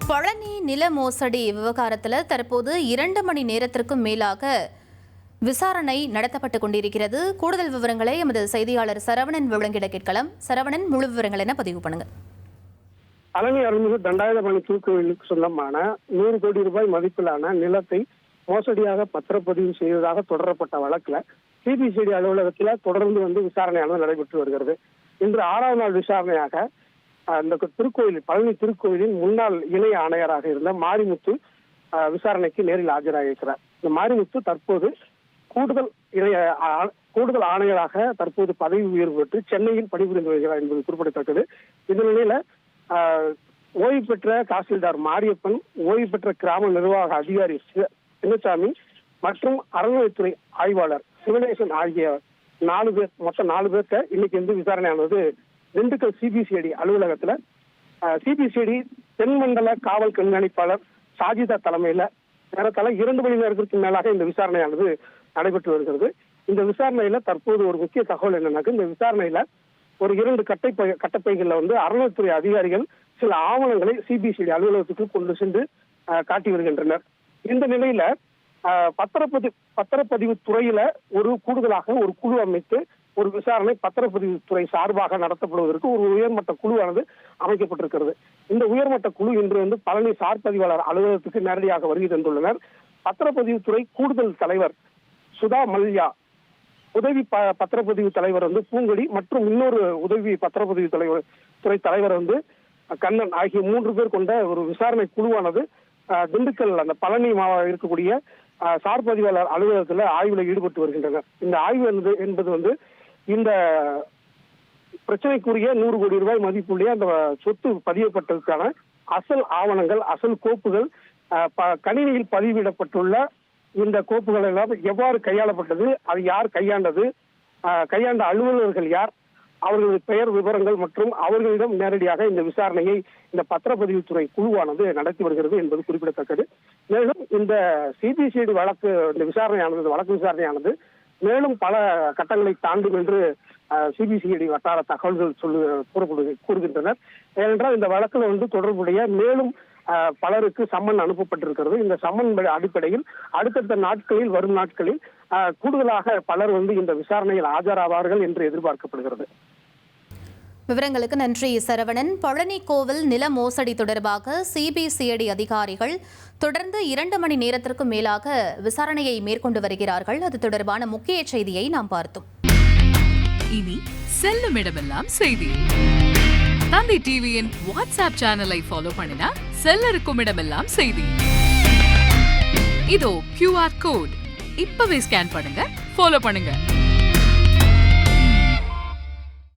பழனி நில மோசடி விவகாரத்தில் தற்போது 2 மணி நேரத்திற்கும் மேலாக விசாரணை நடத்தப்பட்டு கொண்டிருக்கிறது. கூடுதல் விவரங்களை எமது செய்தியாளர் சரவணன் வழங்கிட கேட்கலாம். சரவணன், முழு விவரங்கள் என்ன பதிவு பண்ணுங்க. பழனி அருள்மிகு தண்டாயுதபாணி திருக்கோயிலுக்கு சொந்தமான 100 கோடி ரூபாய் மதிப்பிலான நிலத்தை மோசடியாக பத்திரப்பதிவு செய்ததாக தொடரப்பட்ட வழக்குல சிபிசிஐடி அலுவலகத்தில் தொடர்ந்து விசாரணையானது நடைபெற்று வருகிறது. இன்று 6வது நாள் விசாரணையாக அந்த திருக்கோயில் பழனி திருக்கோயிலின் முன்னாள் இணை ஆணையராக இருந்த மாரிமுத்து விசாரணைக்கு நேரில் ஆஜராகியிருக்கிறார். இந்த மாரிமுத்து தற்போது கூடுதல் ஆணையராக தற்போது பதவி உயர்வு பெற்று சென்னையில் பணிபுரிந்து வருகிறார் என்பது குறிப்பிடத்தக்கது. இந்த நிலையில ஓய்வு பெற்ற தாசில்தார் மாரியப்பன், ஓய்வு பெற்ற கிராம நிர்வாக அதிகாரி சின்னசாமி மற்றும் அறநிலையத்துறை ஆய்வாளர் சிவனேசன் ஆகிய 4 பேர், மொத்தம் 4 பேர்த்த இன்னைக்கு விசாரணையானது திண்டுக்கல் சிபிசிஐடி அலுவலகத்துல சிபிசிஐடி தென்மண்டல காவல் கண்காணிப்பாளர் சாஜிதா தலைமையில ஏறத்தாழ 2 மணி நேரத்திற்கு மேலாக இந்த விசாரணையானது நடைபெற்று வருகிறது. இந்த விசாரணையில தற்போது ஒரு முக்கிய தகவல் என்னன்னாக்க, இந்த விசாரணையில ஒரு 2 கட்டப்பைகள்ல அறநிலையத்துறை அதிகாரிகள் சில ஆவணங்களை சிபிசிஐடி அலுவலகத்துக்கு கொண்டு சென்று காட்டி வருகின்றனர். இந்த நிலையில பத்திரப்பதிவு துறையில கூடுதலாக ஒரு குழு அமைத்து ஒரு விசாரணை பத்திரப்பதிவு துறை சார்பாக நடத்தப்படுவதற்கு ஒரு உயர்மட்ட குழுவானது அமைக்கப்பட்டிருக்கிறது. இந்த உயர்மட்ட குழு இன்று பழனி சார் பதிவாளர் அலுவலகத்துக்கு நேரடியாக வருகை தந்துள்ளனர். பத்திரப்பதிவு துறை கூடுதல் தலைவர் சுதா மல்யா, உதவி பத்திரப்பதிவு தலைவர் பூங்கொடி மற்றும் இன்னொரு உதவி பத்திரப்பதிவு துறை தலைவர் கண்ணன் ஆகிய 3 பேர் கொண்ட ஒரு விசாரணை குழுவானது திண்டுக்கல் அந்த பழனி இருக்கக்கூடிய சார் பதிவாளர் அலுவலகத்தில் ஆய்வில் ஈடுபட்டு வருகின்றனர். இந்த ஆய்வு என்பது இந்த பிரச்சனைக்குரிய 100 கோடி ரூபாய் மதிப்புள்ள அந்த சொத்து பதியப்பட்டதற்கான அசல் ஆவணங்கள், அசல் கோப்புகள், கணினியில் பதிவிடப்பட்டுள்ள இந்த கோப்புகள் எல்லாம் எவ்வாறு கையாளப்பட்டது, அது யார் கையாண்டது, கையாண்ட அலுவலர்கள் யார், அவர்களது பெயர் விவரங்கள் மற்றும் அவர்களிடம் நேரடியாக இந்த விசாரணையை இந்த பத்திரப்பதிவுத்துறை குழுவானது நடத்தி வருகிறது என்பது குறிப்பிடத்தக்கது. மேலும் இந்த சிபிசிஐடி வழக்கு விசாரணையானது மேலும் பல கட்டங்களை தாண்டும் என்று சிபிசிஐடி வட்டார தகவல்கள் கூறுகின்றனர். ஏனென்றால் இந்த வழக்கில் தொடர்புடைய மேலும் பலருக்கு சம்மன் அனுப்பப்பட்டிருக்கிறது. இந்த சம்மன் அடிப்படையில் அடுத்தடுத்த வரும் நாட்களில் கூடுதலாக பலர் இந்த விசாரணையில் ஆஜராவார்கள் என்று எதிர்பார்க்கப்படுகிறது. விவரங்களுக்கு நன்றி சரவணன். பழனி கோவில் நில மோசடி தொடர்பாக சிபிசிஐடி அதிகாரிகள் தொடர்ந்து 2 மணி நேரத்திற்கும் மேலாக விசாரணையை மேற்கொண்டு வருகிறார்கள். அது தொடர்பான முக்கிய செய்தியை நாம் பார்த்தோம். இனி செல்லும் இடமெல்லாம் செய்தி. தந்தி டிவியின் வாட்ஸ்அப் சேனலை ஃபாலோ பண்ணினா செல்ல இருக்கும் இடமெல்லாம் செய்தி. இதோ QR கோட் இப்பவே ஸ்கேன் பண்ணுங்க, ஃபாலோ பண்ணுங்க.